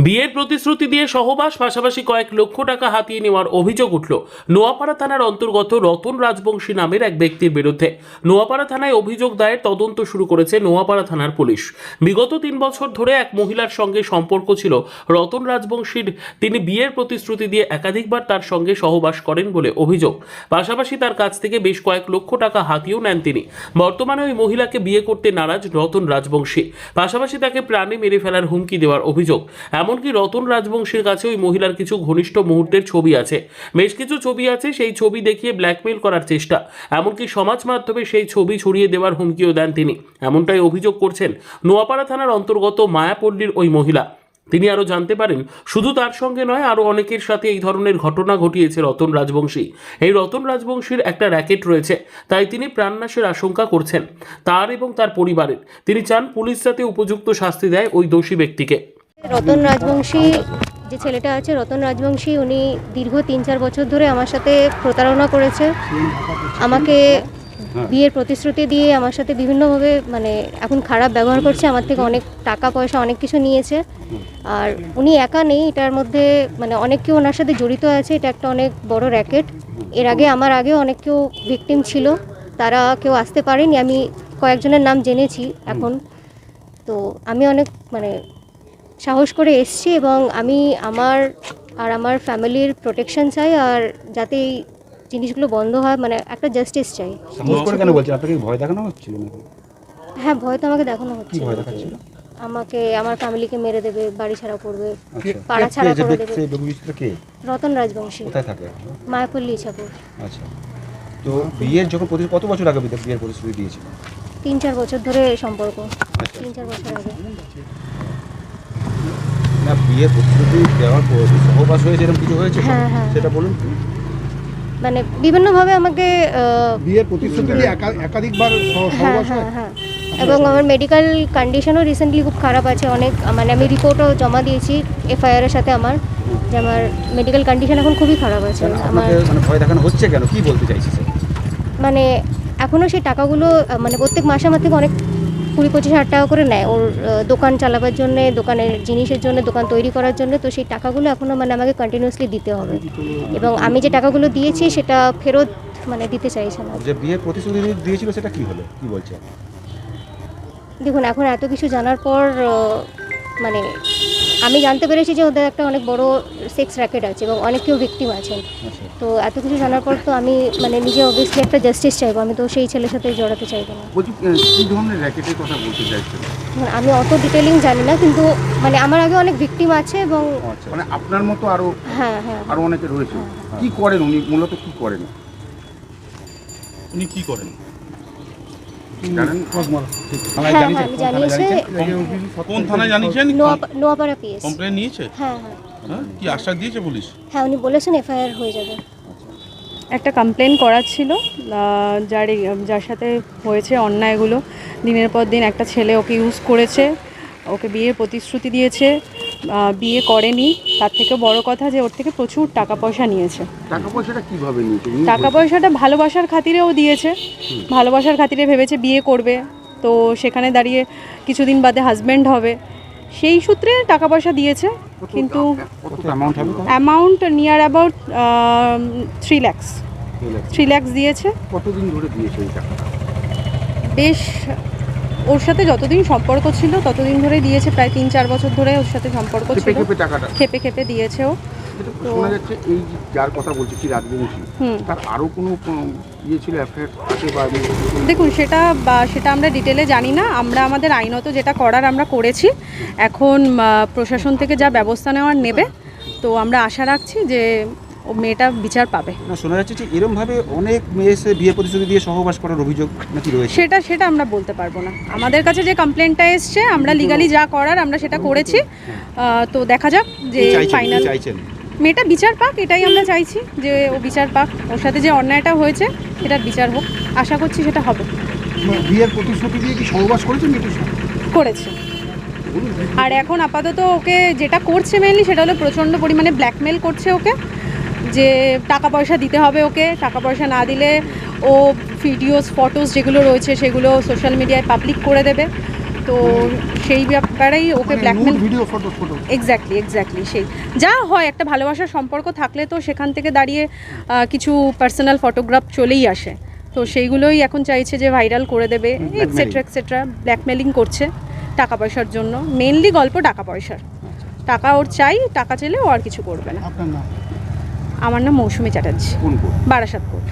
বিয়ের প্রতিশ্রুতি দিয়ে সহবাস, পাশাপাশি কয়েক লক্ষ টাকা হাতিয়ে নেওয়ার অভিযোগ উঠল নোয়াপাড়া থানার অন্তর্গত রতন রাজবংশী নামের এক ব্যক্তির বিরুদ্ধে। নোয়াপাড়া থানায় অভিযোগ দায়ের তদন্ত শুরু করেছে নোয়াপাড়া থানার পুলিশ। বিগত 3 বছর ধরে এক মহিলার সঙ্গে সম্পর্ক ছিল রতন রাজবংশীর। তিনি বিয়ের প্রতিশ্রুতি দিয়ে একাধিকবার তার সঙ্গে সহবাস করেন বলে অভিযোগ। পাশাপাশি তার কাছ থেকে বেশ কয়েক লক্ষ টাকা হাতিয়েও নেন তিনি। বর্তমানে ওই মহিলাকে বিয়ে করতে নারাজ রতন রাজবংশী। পাশাপাশি তাকে প্রাণে মেরে ফেলার হুমকি দেওয়ার অভিযোগ। এমনকি রতন রাজবংশীর কাছে ওই মহিলার কিছু ঘনিষ্ঠ মুহূর্তের ছবি আছে, বেশ কিছু ছবি আছে, সেই ছবি দেখিয়ে ব্ল্যাকমেল করার চেষ্টা, এমনকি সমাজ মাধ্যমে সেই ছবি ছড়িয়ে দেওয়ার হুমকিও দেন তিনি। এমনটাই অভিযোগ করছেন নোয়াপাড়া থানার অন্তর্গত মায়াপল্লীর ওই মহিলা। তিনি আরও জানতে পারেন, শুধু তার সঙ্গে নয়, আরও অনেকের সাথে এই ধরনের ঘটনা ঘটিয়েছে রতন রাজবংশী। এই রতন রাজবংশীর একটা র্যাকেট রয়েছে, তাই তিনি প্রাণনাশের আশঙ্কা করছেন তার এবং তার পরিবারের। তিনি চান পুলিশ যাতে উপযুক্ত শাস্তি দেয় ওই দোষী ব্যক্তিকে। রতন রাজবংশী যে ছেলেটা আছে, রতন রাজবংশী, উনি দীর্ঘ 3-4 বছর ধরে আমার সাথে প্রতারণা করেছে। আমাকে বিয়ের প্রতিশ্রুতি দিয়ে আমার সাথে বিভিন্নভাবে এখন খারাপ ব্যবহার করছে। আমার থেকে অনেক টাকা পয়সা অনেক কিছু নিয়েছে। আর উনি একা নেই, এটার মধ্যে অনেক কেউ ওনার সাথে জড়িত আছে। এটা একটা অনেক বড় র্যাকেট। এর আগে আমার আগেও অনেক কেউ ভিকটিম ছিল, তারা কেউ আসতে পারেনি। আমি কয়েকজনের নাম জেনেছি এখন। তো আমি অনেক সাহস করে এসেছি এবং আমি আমার ফ্যামিলির প্রোটেকশন চাই, আর যাতে এই জিনিসগুলো বন্ধ হয়, একটা জাস্টিস চাই। কেন বলছেন? আপনাকে ভয় দেখানো হচ্ছিল নাকি? হ্যাঁ, ভয় তো আমাকে দেখানো হচ্ছে। কি ভয় দেখাচ্ছিল? আমাকে আমার ফ্যামিলিকে মেরে দেবে, বাড়ি ছাড়া করবে, পাড়া ছাড়া করে দেবে। কে? রতন রাজবংশী। কোথায় থাকে? মায়াপল্লী, ইছাপুর। আচ্ছা, তো বিয়ের যখন কত বছর আগে বিয়ের প্রতিশ্রুতি দিয়েছিল? 3-4 বছর ধরে সম্পর্ক। আচ্ছা। 3-4 বছর আগে। না, বিয়ের প্রতিশ্রুতি দেওয়ার পর সহবাস হয়েছে, এরকম কিছু হয়েছে? হ্যাঁ, হ্যাঁ। সেটা বলুন। বিভিন্নভাবে আমাকে বিয়ের প্রতিশ্রুতি দিয়ে একাধিকবার সহবাস হয়। হ্যাঁ, এবং আমার মেডিকেল কন্ডিশনও রিসেন্টলি খুব খারাপ আছে অনেক। আমি রিপোর্টও জমা দিয়েছি এফআইআর এর সাথে আমার, যে আমার মেডিকেল কন্ডিশন এখন খুবই খারাপ আছে। আমার ভয় দেখানো হচ্ছে কেন? কি বলতে চাইছি স্যার? এখনও সেই টাকাগুলো প্রত্যেক মাসে আমার থেকে অনেক 20-25 হাজার টাকা করে নেয় ওর দোকান চালাবার জন্য, দোকানের জিনিসের জন্য, দোকান তৈরি করার জন্য। তো সেই টাকাগুলো এখনও আমাকে কন্টিনিউয়াসলি দিতে হবে, এবং আমি যে টাকাগুলো দিয়েছি সেটা ফেরত দিতে চাইছে না। যে বিয়ের প্রতিশ্রুতি দিয়েছিল সেটা কি হলো, কি বলছে? দেখুন, এখন এত কিছু জানার পর আমি জানতে পেরেছি যে ওদের একটা অনেক বড় সেক্স র্যাকেট আছে এবং অনেক কেউ ভিকটিম আছেন। তো এত কিছু জানার পর তো আমি নিজে অবভিয়াসলি একটা জাস্টিস চাইবো। আমি তো সেই ছেলের সাথে জড়াতে চাইবো না। বলছি, কি ধরনের র্যাকেটের কথা বলতে চাইছেন? আমি অত ডিটেলিং জানি না, কিন্তু আমার আগে অনেক ভিকটিম আছে এবং আপনার মতো আরো হ্যাঁ আরো অনেকে রয়েছে। কি করেন উনি? মূলত কি করেন উনি? কি করেন জানেন? হ্যাঁ, আমি জানিয়েছি। কোন থানায় জানিয়েছেন? নোয়াপাড়া পিএস কমপ্লেন নিয়েছে? হ্যাঁ। কি আশ্বাস দিয়েছে পুলিশ? হ্যাঁ, উনি বলেছেন এফআইআর হয়ে যাবে। একটা কমপ্লেন করার ছিল, যার সাথে হয়েছে অন্যায়গুলো। দিনের পর দিন একটা ছেলে ওকে ইউজ করেছে, ওকে বিয়ের প্রতিশ্রুতি দিয়েছে, বিয়ে করেনি। তার থেকে বড় কথা যে ওর থেকে প্রচুর টাকা পয়সা নিয়েছে। টাকা পয়সাটা কিভাবে নিয়েছে? টাকা পয়সাটা ভালোবাসার খাতিরেও দিয়েছে। ভালোবাসার খাতিরে ভেবেছে বিয়ে করবে, তো সেখানে দাঁড়িয়ে কিছুদিন বাদে হাজব্যান্ড হবে, সেই সূত্রে টাকা পয়সা দিয়েছে। কিন্তু অ্যামাউন্ট নিয়ার অ্যাবাউট 3 লাখ দিয়েছে। কতদিন ধরে দিয়েছে এই টাকা? বেশ, ওর সাথে যতদিন সম্পর্ক ছিল ততদিন ধরে দিয়েছে। প্রায় 3-4 বছর ধরে ওর সাথে সম্পর্ক ছিল। খেপে খেপে দিয়েছে ও। শোনা যাচ্ছে এই যার কথা বলছি, কি রাজবংশী, তার আরও কোনো ইয়ে ছিল, অ্যাফেয়ার আছে বা? দেখুন, সেটা আমরা ডিটেলে জানি না। আমরা আমাদের আইনত যেটা করার আমরা করেছি। এখন প্রশাসন থেকে যা ব্যবস্থা নেওয়ার নেবে, তো আমরা আশা রাখছি যে ও মেয়েটা বিচার পাবে। না, শোনা যাচ্ছে যে এরমভাবে অনেক মেয়ে এসে বিয়ের প্রতিশ্রুতি দিয়ে সহবাস করার অভিযোগ নাকি রয়েছে। সেটা আমরা বলতে পারবো না। আমাদের কাছে যে কমপ্লেনটা এসছে, আমরা লিগালি যা করার আমরা সেটা করেছি। তো দেখা যাক যে ফাইনাল। মেয়েটা বিচার পাক, এটাই আমরা চাইছি, যে ও বিচার পাক। ওর সাথে যে অন্যায়টা হয়েছে সেটার বিচার হোক, আশা করছি সেটা হবে। বিয়ের প্রতিশ্রুতি দিয়ে কি সহবাস করেছেন? করেছে। আর এখন আপাতত ওকে যেটা করছে মেনলি সেটা হলো প্রচণ্ড পরিমাণে ব্ল্যাকমেল করছে ওকে, যে টাকা পয়সা দিতে হবে ওকে। টাকা পয়সা না দিলে ও ভিডিওস, ফটোস যেগুলো রয়েছে সেগুলো সোশ্যাল মিডিয়ায় পাবলিক করে দেবে। তো সেই ব্যাপারেই ওকে ব্ল্যাকমেল ভিডিও ফটো এক্স্যাক্টলি সেই যা হয় একটা ভালোবাসার সম্পর্ক থাকলে তো সেখান থেকে দাঁড়িয়ে কিছু পার্সোনাল ফটোগ্রাফ চলেই আসে, তো সেইগুলোই এখন চাইছে যে ভাইরাল করে দেবে এক্সেট্রা ব্ল্যাকমেলিং করছে টাকা পয়সার জন্য, মেনলি গল্প টাকা পয়সার। টাকা ওর চাই, টাকা চাইলে ও আর কিছু করবে না। আপনার নাম? আমার নাম মৌসুমী চ্যাটার্জি, কোন কোর্ট? বারাসাত কোর্ট।